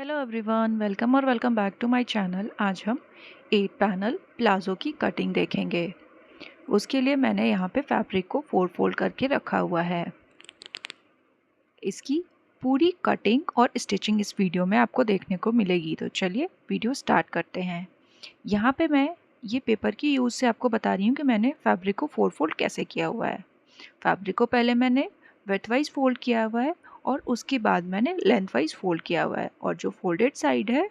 Hello everyone, welcome back to my channel. आज हम 8 panel palazzo की कटिंग देखेंगे। उसके लिए मैंने यहाँ पे फैब्रिक को फोल्ड करके रखा हुआ है। इसकी पूरी कटिंग और स्टिचिंग इस वीडियो में आपको देखने को मिलेगी। तो चलिए वीडियो स्टार्ट करते हैं। यहाँ पे मैं ये पेपर की यूज़ से आपको बता रही हूँ कि मैंने फैब्रिक को फोल्ड कैसे किया हुआ है। फैब्रिक को पहले मैंने वेट वाइज फोल्ड किया हुआ है और उसके बाद मैंने लेंथ वाइज फोल्ड किया हुआ है, और जो फोल्डेड साइड है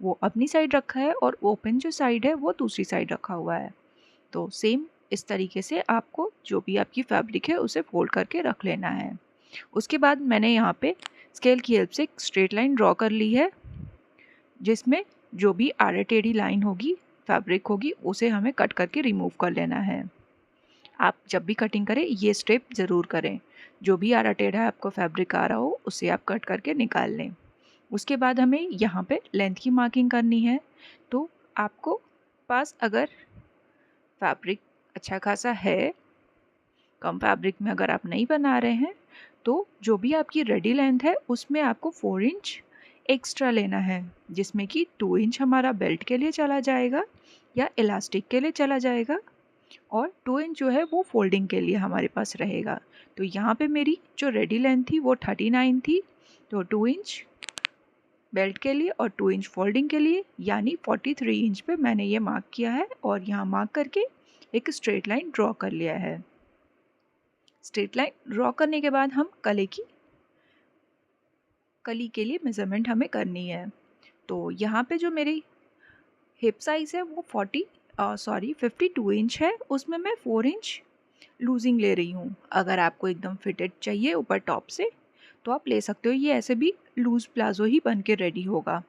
वो अपनी साइड रखा है और ओपन जो साइड है वो दूसरी साइड रखा हुआ है। तो सेम इस तरीके से आपको जो भी आपकी फैब्रिक है उसे फोल्ड करके रख लेना है। उसके बाद मैंने यहाँ पे स्केल की हेल्प से एक स्ट्रेट लाइन ड्रॉ कर ली है, जिसमें जो भी आड़ा टेढ़ी लाइन होगी, फैब्रिक होगी, उसे हमें कट करके रिमूव कर लेना है। आप जब भी कटिंग करें ये स्टेप ज़रूर करें। जो भी आड़ा टेढ़ा आपको फैब्रिक आ रहा हो उसे आप कट करके निकाल लें। उसके बाद हमें यहाँ पे लेंथ की मार्किंग करनी है। तो आपको पास अगर फैब्रिक अच्छा खासा है, कम फैब्रिक में अगर आप नहीं बना रहे हैं, तो जो भी आपकी रेडी लेंथ है उसमें आपको 4 इंच एक्स्ट्रा लेना है, जिसमें कि 2 इंच हमारा बेल्ट के लिए चला जाएगा या इलास्टिक के लिए चला जाएगा, और 2 इंच जो है वो फोल्डिंग के लिए हमारे पास रहेगा। तो यहाँ पे मेरी जो रेडी लेंथ थी वो 39 थी, तो 2 इंच बेल्ट के लिए और 2 इंच फोल्डिंग के लिए, यानी 43 इंच पे मैंने ये मार्क किया है और यहाँ मार्क करके एक स्ट्रेट लाइन ड्रॉ कर लिया है। स्ट्रेट लाइन ड्रॉ करने के बाद हम कली के लिए मेजरमेंट हमें करनी है। तो यहाँ पे जो मेरी हिप साइज़ है वो 52 इंच है, उसमें मैं 4 इंच लूजिंग ले रही हूँ। अगर आपको एकदम फिटेड चाहिए ऊपर टॉप से तो आप ले सकते हो, ये ऐसे भी लूज़ प्लाज़ो ही बन के रेडी होगा।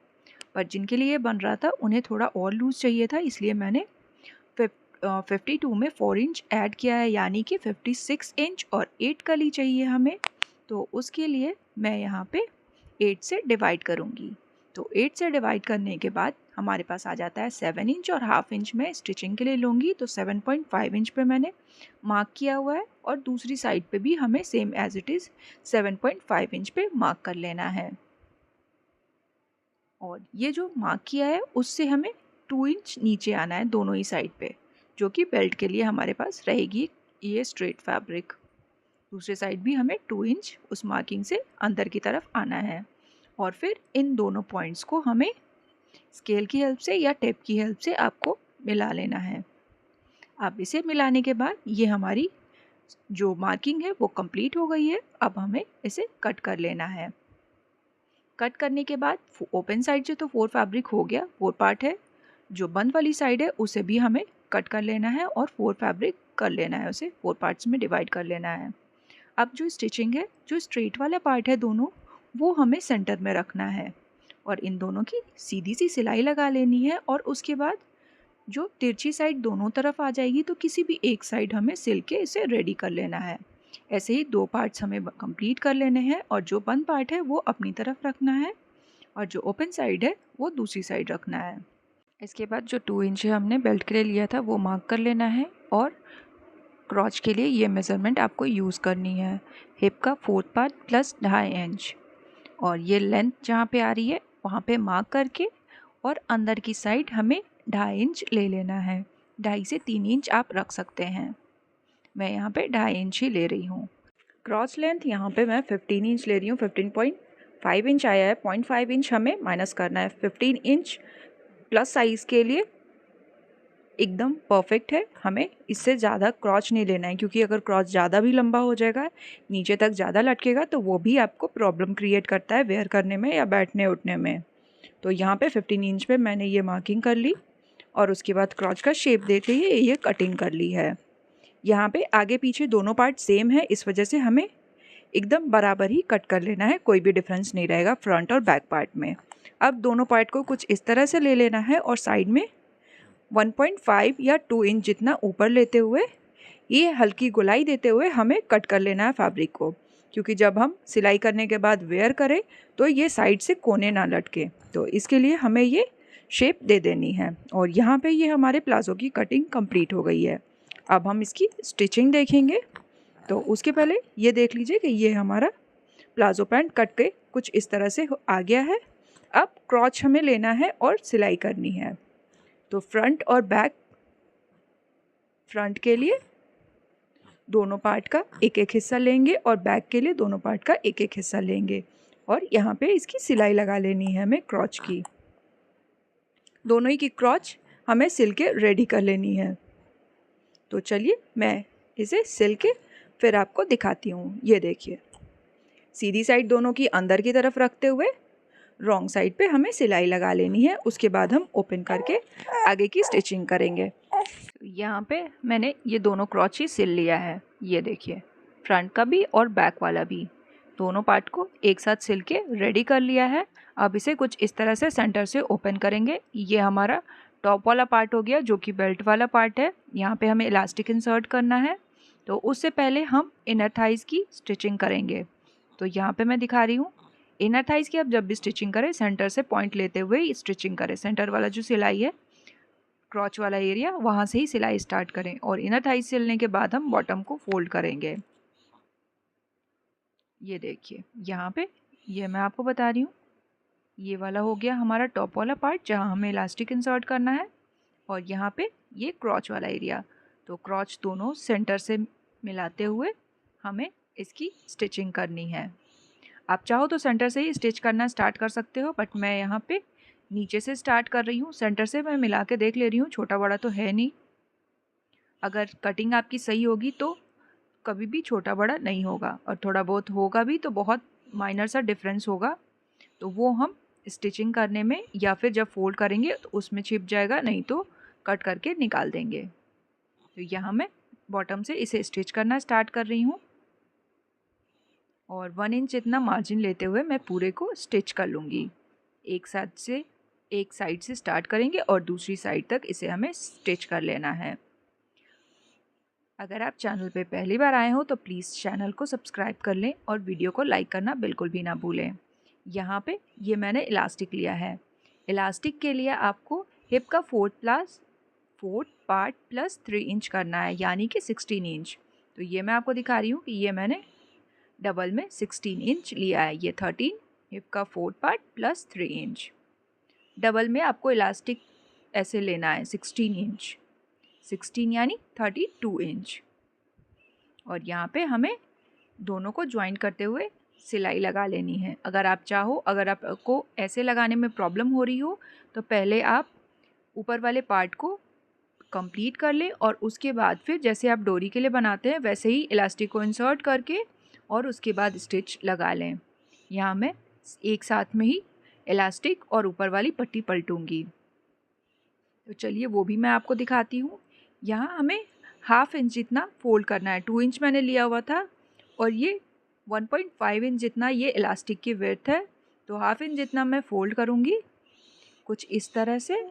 पर जिनके लिए बन रहा था उन्हें थोड़ा और लूज़ चाहिए था, इसलिए मैंने 52 में 4 इंच ऐड किया है, यानी कि 56 इंच, और 8 कली चाहिए हमें। तो उसके लिए मैं यहाँ पे 8 से डिवाइड करूँगी। तो 8 से डिवाइड करने के बाद हमारे पास आ जाता है 7 इंच, और हाफ इंच मैं स्टिचिंग के लिए लूँगी। तो 7.5 इंच पे मैंने मार्क किया हुआ है, और दूसरी साइड पे भी हमें same as it is 7.5 inch पे मार्क कर लेना है। और ये जो मार्क किया है उससे हमें 2 इंच नीचे आना है दोनों ही साइड पे, जो कि बेल्ट के लिए हमारे पास रहेगी ये स्ट्रेट फैब्रिक। दूसरे साइड भी हमें 2 इंच उस मार्किंग से अंदर की तरफ आना है। और फिर इन दोनों पॉइंट्स को हमें स्केल की हेल्प से या टेप की हेल्प से आपको मिला लेना है। अब इसे मिलाने के बाद ये हमारी जो मार्किंग है वो कंप्लीट हो गई है। अब हमें इसे कट कर लेना है। कट करने के बाद ओपन साइड से तो 4 फैब्रिक हो गया, 4 पार्ट है। जो बंद वाली साइड है उसे भी हमें कट कर लेना है और 4 फैब्रिक कर लेना है, उसे 4 पार्ट्स में डिवाइड कर लेना है। अब जो स्टिचिंग है, जो स्ट्रेट वाला पार्ट है दोनों, वो हमें सेंटर में रखना है और इन दोनों की सीधी सी सिलाई लगा लेनी है। और उसके बाद जो तिरछी साइड दोनों तरफ आ जाएगी तो किसी भी एक साइड हमें सिल के इसे रेडी कर लेना है। ऐसे ही 2 पार्ट्स हमें कंप्लीट कर लेने हैं, और जो बंद पार्ट है वो अपनी तरफ रखना है और जो ओपन साइड है वो दूसरी साइड रखना है। इसके बाद जो 2 इंच हमने बेल्ट के लिए लिया था वो मार्क कर लेना है, और क्रॉच के लिए ये मेज़रमेंट आपको यूज़ करनी है, हिप का 4th पार्ट प्लस 2.5 इंच। और ये लेंथ जहाँ पे आ रही है वहाँ पे मार्क करके, और अंदर की साइड हमें 2.5 इंच ले लेना है। 2.5 से 3 इंच आप रख सकते हैं, मैं यहाँ पे 2.5 इंच ही ले रही हूँ। क्रॉस लेंथ यहाँ पे मैं 15 इंच ले रही हूँ, 15.5 इंच आया है, 0.5 इंच हमें माइनस करना है। 15 इंच प्लस साइज़ के लिए एकदम परफेक्ट है, हमें इससे ज़्यादा क्रॉच नहीं लेना है, क्योंकि अगर क्रॉच ज़्यादा भी लंबा हो जाएगा, नीचे तक ज़्यादा लटकेगा, तो वो भी आपको प्रॉब्लम क्रिएट करता है वेयर करने में या बैठने उठने में। तो यहाँ पे 15 इंच पे मैंने ये मार्किंग कर ली, और उसके बाद क्रॉच का शेप देते ही ये कटिंग कर ली है। यहाँ पे आगे पीछे दोनों पार्ट सेम है, इस वजह से हमें एकदम बराबर ही कट कर लेना है, कोई भी डिफरेंस नहीं रहेगा फ्रंट और बैक पार्ट में। अब दोनों पार्ट को कुछ इस तरह से ले लेना है, और साइड में 1.5 या 2 इंच जितना ऊपर लेते हुए ये हल्की गोलाई देते हुए हमें कट कर लेना है फैब्रिक को, क्योंकि जब हम सिलाई करने के बाद वेयर करें तो ये साइड से कोने ना लटके। तो इसके लिए हमें ये शेप दे देनी है। और यहाँ पे ये हमारे प्लाज़ो की कटिंग कंप्लीट हो गई है। अब हम इसकी स्टिचिंग देखेंगे। तो उसके पहले ये देख लीजिए कि ये हमारा प्लाज़ो पैंट कट के कुछ इस तरह से आ गया है। अब क्रॉच हमें लेना है और सिलाई करनी है। तो फ्रंट और बैक, फ्रंट के लिए दोनों पार्ट का एक एक हिस्सा लेंगे और बैक के लिए दोनों पार्ट का एक एक हिस्सा लेंगे और यहाँ पे इसकी सिलाई लगा लेनी है हमें क्रॉच की। दोनों ही की क्रॉच हमें सिल के रेडी कर लेनी है। तो चलिए मैं इसे सिल के फिर आपको दिखाती हूँ। ये देखिए, सीधी साइड दोनों की अंदर की तरफ रखते हुए रॉन्ग साइड पे हमें सिलाई लगा लेनी है। उसके बाद हम ओपन करके आगे की स्टिचिंग करेंगे। यहाँ पे मैंने ये दोनों क्रॉच ही सिल लिया है। ये देखिए, फ्रंट का भी और बैक वाला भी, दोनों पार्ट को एक साथ सिल के रेडी कर लिया है। अब इसे कुछ इस तरह से सेंटर से ओपन करेंगे। ये हमारा टॉप वाला पार्ट हो गया जो कि बेल्ट वाला पार्ट है। यहाँ पे हमें इलास्टिक इंसर्ट करना है, तो उससे पहले हम इनर थाइज़ की स्टिचिंग करेंगे। तो यहाँ पे मैं दिखा रही हूँ। इनर थाइज़ की आप जब भी स्टिचिंग करें सेंटर से पॉइंट लेते हुए स्टिचिंग करें। सेंटर वाला जो सिलाई है, क्रॉच वाला एरिया, वहाँ से ही सिलाई स्टार्ट करें और इनर थाइज़ सिलने के बाद हम बॉटम को फोल्ड करेंगे। ये देखिए, यहाँ पे ये मैं आपको बता रही हूँ। ये वाला हो गया हमारा टॉप वाला पार्ट जहाँ हमें इलास्टिक इंसर्ट करना है और यहाँ पे ये क्रॉच वाला एरिया। तो क्रॉच दोनों सेंटर से मिलाते हुए हमें इसकी स्टिचिंग करनी है। आप चाहो तो सेंटर से ही स्टिच करना स्टार्ट कर सकते हो, बट मैं यहाँ पे नीचे से स्टार्ट कर रही हूँ। सेंटर से मैं मिला के देख ले रही हूँ, छोटा बड़ा तो है नहीं। अगर कटिंग आपकी सही होगी तो कभी भी छोटा बड़ा नहीं होगा, और थोड़ा बहुत होगा भी तो बहुत माइनर सा डिफरेंस होगा, तो वो हम स्टिचिंग करने में या फिर जब फोल्ड करेंगे तो उसमें छिप जाएगा, नहीं तो कट करके निकाल देंगे। तो यहाँ मैं बॉटम से इसे स्टिच करना स्टार्ट कर रही हूँ और 1 इंच इतना मार्जिन लेते हुए मैं पूरे को स्टिच कर लूँगी। एक साइड से स्टार्ट करेंगे और दूसरी साइड तक इसे हमें स्टिच कर लेना है। अगर आप चैनल पे पहली बार आए हो तो प्लीज़ चैनल को सब्सक्राइब कर लें और वीडियो को लाइक करना बिल्कुल भी ना भूलें। यहाँ पे ये मैंने इलास्टिक लिया है। इलास्टिक के लिए आपको हिप का फोर्थ पार्ट प्लस 3 इंच करना है, यानी कि 16 इंच। तो ये मैं आपको दिखा रही हूँ कि ये मैंने डबल में 16 इंच लिया है। ये 13 हिप का fourth part plus 3 inch. Double में आपको इलास्टिक ऐसे लेना है 16 इंच, 16 यानी 32 इंच। और यहाँ पे हमें दोनों को ज्वाइन करते हुए सिलाई लगा लेनी है। अगर आप चाहो, अगर आपको ऐसे लगाने में प्रॉब्लम हो रही हो तो पहले आप ऊपर वाले पार्ट को कंप्लीट कर लें और उसके बाद फिर जैसे आप डोरी के लिए बनाते हैं वैसे ही इलास्टिक को इंसर्ट करके और उसके बाद स्टिच लगा लें। यहाँ मैं एक साथ में ही इलास्टिक और ऊपर वाली पट्टी पलटूंगी। तो चलिए वो भी मैं आपको दिखाती हूँ। यहाँ हमें 1/2 इंच जितना फोल्ड करना है। 2 इंच मैंने लिया हुआ था और ये 1.5 इंच जितना ये इलास्टिक की विड्थ है, तो 1/2 इंच जितना मैं फोल्ड करूँगी कुछ इस तरह से।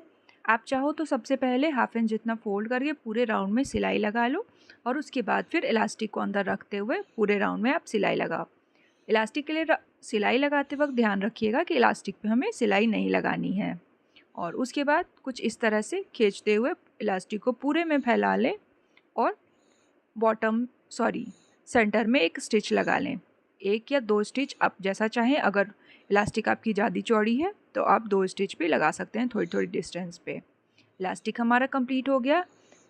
आप चाहो तो सबसे पहले 1/2 इंच जितना फोल्ड करके पूरे राउंड में सिलाई लगा लो और उसके बाद फिर इलास्टिक को अंदर रखते हुए पूरे राउंड में आप सिलाई लगाओ। इलास्टिक के लिए सिलाई लगाते वक्त ध्यान रखिएगा कि इलास्टिक पे हमें सिलाई नहीं लगानी है। और उसके बाद कुछ इस तरह से खींचते हुए इलास्टिक को पूरे में फैला लें और सेंटर में एक स्टिच लगा लें। 1 या 2 स्टिच आप जैसा चाहें। अगर इलास्टिक आपकी ज़्यादा चौड़ी है तो आप 2 स्टिच भी लगा सकते हैं थोड़ी थोड़ी डिस्टेंस पे। इलास्टिक हमारा कंप्लीट हो गया।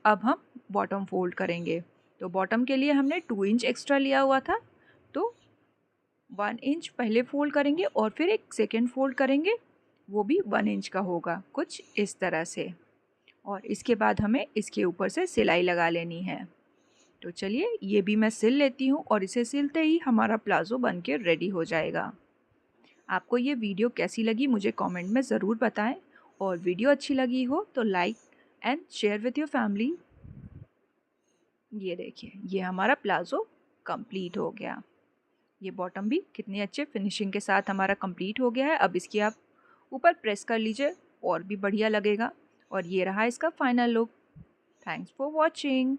अब हम बॉटम फोल्ड करेंगे। तो बॉटम के लिए हमने 2 इंच एक्स्ट्रा लिया हुआ था, तो 1 इंच पहले फोल्ड करेंगे और फिर एक सेकेंड फोल्ड करेंगे, वो भी 1 इंच का होगा कुछ इस तरह से। और इसके बाद हमें इसके ऊपर से सिलाई लगा लेनी है। तो चलिए ये भी मैं सिल लेती हूँ और इसे सिलते ही हमारा प्लाज़ो बन के रेडी हो जाएगा। आपको ये वीडियो कैसी लगी मुझे कमेंट में ज़रूर बताएं, और वीडियो अच्छी लगी हो तो like and share with your family. ये देखिए, ये हमारा प्लाज़ो कंप्लीट हो गया। ये बॉटम भी कितनी अच्छे फिनिशिंग के साथ हमारा कंप्लीट हो गया है। अब इसकी आप ऊपर प्रेस कर लीजिए और भी बढ़िया लगेगा। और ये रहा इसका final look. Thanks for watching.